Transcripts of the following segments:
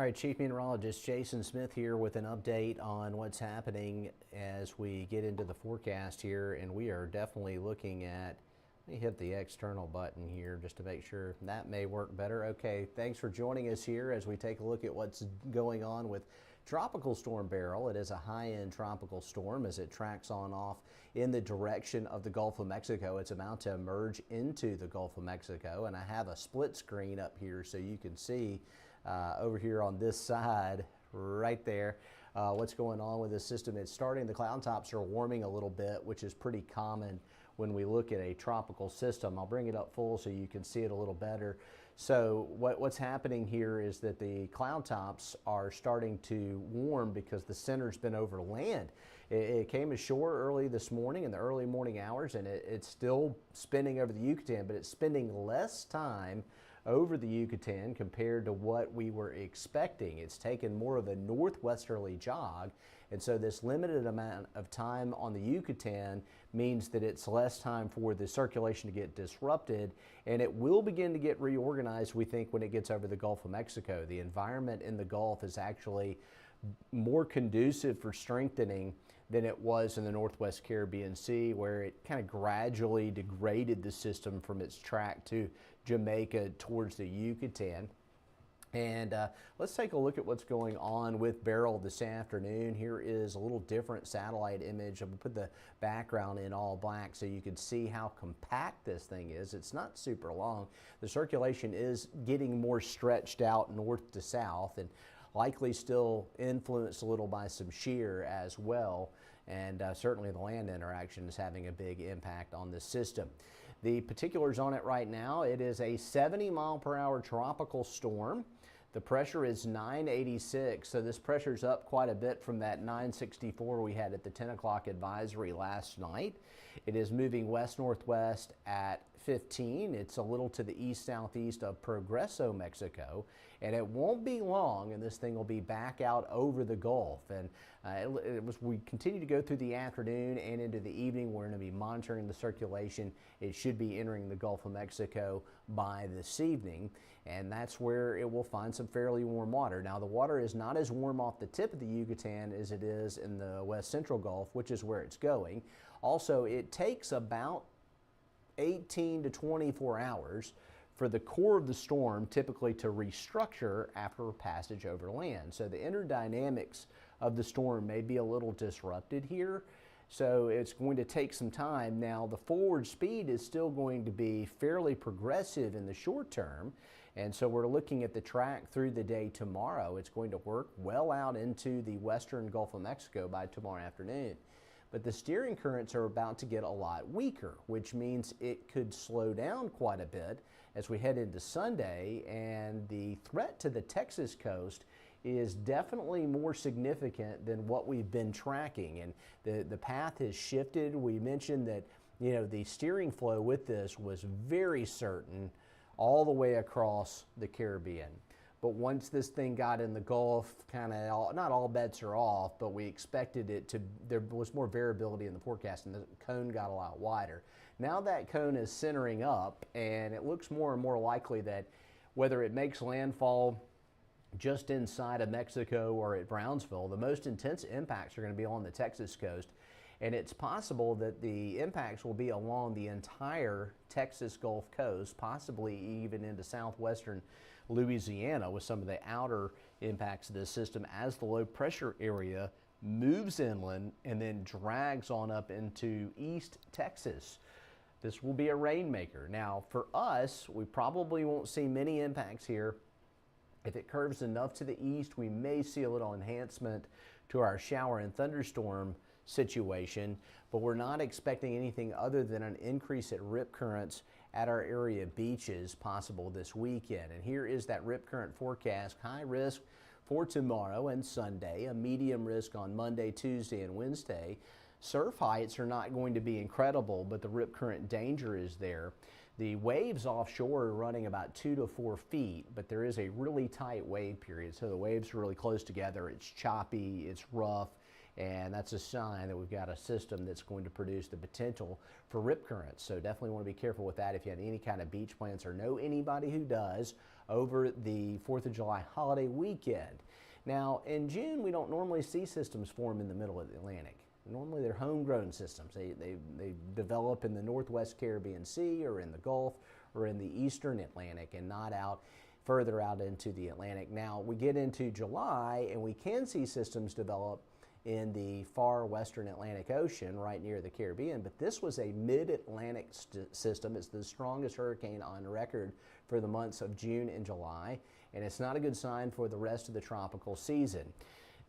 All right, Chief Meteorologist Jason Smith here with an update on what's happening as we get into the forecast here, and we are definitely looking at, let me hit the external button here just to make sure that may work better. Okay, thanks for joining us here as we take a look at what's going on with Tropical Storm Beryl. It is a high-end tropical storm as it tracks on off in the direction of the Gulf of Mexico. It's about to emerge into the Gulf of Mexico, and I have a split screen up here so you can see over here on this side right there what's going on with this system. It's starting, the cloud tops are warming a little bit, which is pretty common when we look at a tropical system. I'll bring it up full so you can see it a little better. So what's happening here is that the cloud tops are starting to warm because the center's been over land. It came ashore early this morning in the early morning hours, and it's still spinning over the Yucatan, but it's spending less time over the Yucatan compared to what we were expecting. It's taken more of a northwesterly jog, and so this limited amount of time on the Yucatan means that it's less time for the circulation to get disrupted, and it will begin to get reorganized, we think, when it gets over the Gulf of Mexico. The environment in the Gulf is actually more conducive for strengthening than it was in the Northwest Caribbean Sea, where it kind of gradually degraded the system from its track to Jamaica towards the Yucatan. And let's take a look at what's going on with Beryl this afternoon. Here is a little different satellite image. I'm going to put the background in all black so you can see how compact this thing is. It's not super long. The circulation is getting more stretched out north to south, and likely still influenced a little by some shear as well, and certainly the land interaction is having a big impact on this system. The particulars on it right now: it is a 70-mile-per-hour tropical storm. The pressure is 986, so this pressure's up quite a bit from that 964 we had at the 10 o'clock advisory last night. It is moving west-northwest at 15. It's a little to the east-southeast of Progreso, Mexico, and it won't be long and this thing will be back out over the Gulf. And we continue to go through the afternoon and into the evening. We're going to be monitoring the circulation. It should be entering the Gulf of Mexico by this evening, and that's where it will find some fairly warm water. Now, the water is not as warm off the tip of the Yucatan as it is in the west central Gulf, which is where it's going. Also, it takes about 18 to 24 hours for the core of the storm typically to restructure after passage over land. So the inner dynamics of the storm may be a little disrupted here. So it's going to take some time. Now, the forward speed is still going to be fairly progressive in the short term. And so we're looking at the track through the day tomorrow. It's going to work well out into the western Gulf of Mexico by tomorrow afternoon. But the steering currents are about to get a lot weaker, which means it could slow down quite a bit as we head into Sunday, and the threat to the Texas coast is definitely more significant than what we've been tracking, and the path has shifted. We mentioned that, you know, the steering flow with this was very certain all the way across the Caribbean. But once this thing got in the Gulf, kind of not all bets are off, but we expected it to, there was more variability in the forecast and the cone got a lot wider. Now that cone is centering up, and it looks more and more likely that whether it makes landfall just inside of Mexico or at Brownsville, the most intense impacts are going to be on the Texas coast. And it's possible that the impacts will be along the entire Texas Gulf Coast, possibly even into southwestern Louisiana, with some of the outer impacts of this system as the low pressure area moves inland and then drags on up into East Texas. This will be a rainmaker. Now, for us, we probably won't see many impacts here. If it curves enough to the east, we may see a little enhancement to our shower and thunderstorm situation, but we're not expecting anything other than an increase at rip currents at our area beaches possible this weekend. And here is that rip current forecast: high risk for tomorrow and Sunday, a medium risk on Monday, Tuesday, and Wednesday. Surf heights are not going to be incredible, but the rip current danger is there. The waves offshore are running about 2 to 4 feet, but there is a really tight wave period, so the waves are really close together. It's choppy, it's rough, And that's a sign that we've got a system that's going to produce the potential for rip currents. So definitely want to be careful with that if you have any kind of beach plans or know anybody who does over the 4th of July holiday weekend. Now, in June, we don't normally see systems form in the middle of the Atlantic. Normally, they're homegrown systems. They develop in the Northwest Caribbean Sea or in the Gulf or in the Eastern Atlantic and not out further out into the Atlantic. Now, we get into July and we can see systems develop in the far western Atlantic Ocean right near the Caribbean, but this was a mid-Atlantic system. It's the strongest hurricane on record for the months of June and July, and it's not a good sign for the rest of the tropical season.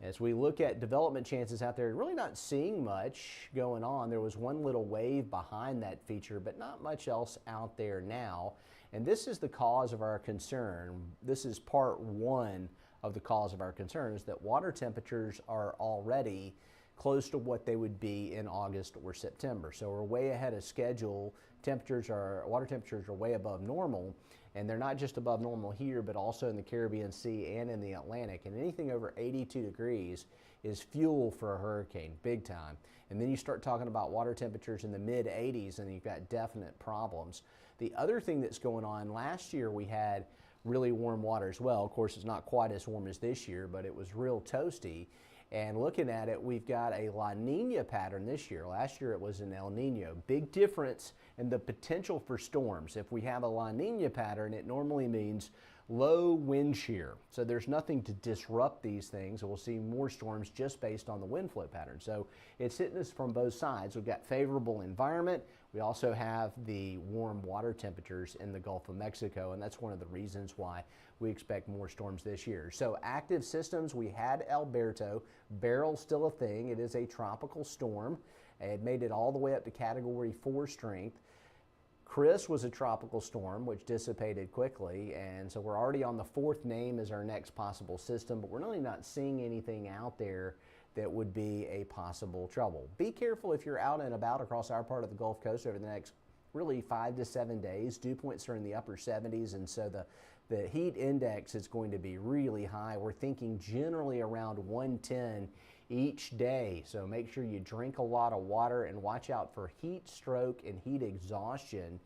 As we look at development chances out there, really not seeing much going on. There was one little wave behind that feature, but not much else out there now. And this is the cause of our concern. This is part one of the cause of our concern, is that water temperatures are already close to what they would be in August or September. So we're way ahead of schedule. Water temperatures are way above normal, and they're not just above normal here, but also in the Caribbean Sea and in the Atlantic. And anything over 82 degrees is fuel for a hurricane, big time. And then you start talking about water temperatures in the mid 80s and you've got definite problems. The other thing that's going on, last year we had really warm water as well. Of course, it's not quite as warm as this year, but it was real toasty. And looking at it, we've got a La Nina pattern this year. Last year it was an El Nino. Big difference in the potential for storms. If we have a La Nina pattern, it normally means low wind shear. So there's nothing to disrupt these things. We'll see more storms just based on the wind flow pattern. So it's hitting us from both sides. We've got favorable environment. We also have the warm water temperatures in the Gulf of Mexico, and that's one of the reasons why we expect more storms this year. So active systems, we had Alberto. Beryl still a thing. It is a tropical storm. It made it all the way up to Category 4 strength. Chris was a tropical storm, which dissipated quickly, and so we're already on the fourth name as our next possible system, but we're really not seeing anything out there that would be a possible trouble. Be careful if you're out and about across our part of the Gulf Coast over the next really 5 to 7 days. Dew points are in the upper 70s, and so the heat index is going to be really high. We're thinking generally around 110 each day. So make sure you drink a lot of water and watch out for heat stroke and heat exhaustion.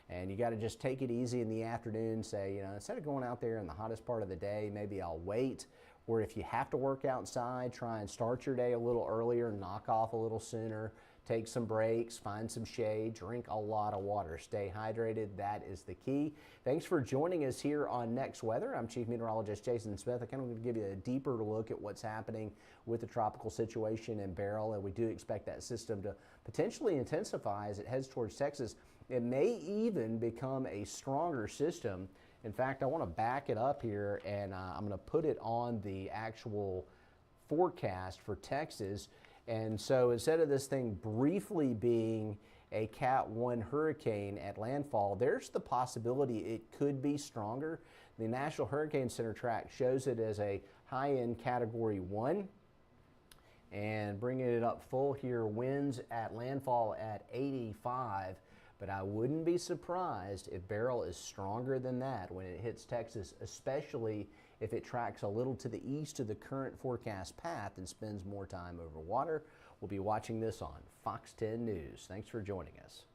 And you got to just take it easy in the afternoon. Say, you know, instead of going out there in the hottest part of the day, maybe I'll wait. Or if you have to work outside, try and start your day a little earlier, knock off a little sooner, take some breaks, find some shade, drink a lot of water, stay hydrated. That is the key. Thanks for joining us here on Next Weather. I'm Chief Meteorologist Jason Smith. I kind of want to give you a deeper look at what's happening with the tropical situation in Beryl, and we do expect that system to potentially intensify as it heads towards Texas. It may even become a stronger system. In fact, I want to back it up here, and I'm going to put it on the actual forecast for Texas. And so instead of this thing briefly being a Cat 1 hurricane at landfall, there's the possibility it could be stronger. The National Hurricane Center track shows it as a high-end Category 1. And bringing it up full here, winds at landfall at 85. But I wouldn't be surprised if Beryl is stronger than that when it hits Texas, especially if it tracks a little to the east of the current forecast path and spends more time over water. We'll be watching this on Fox 10 News. Thanks for joining us.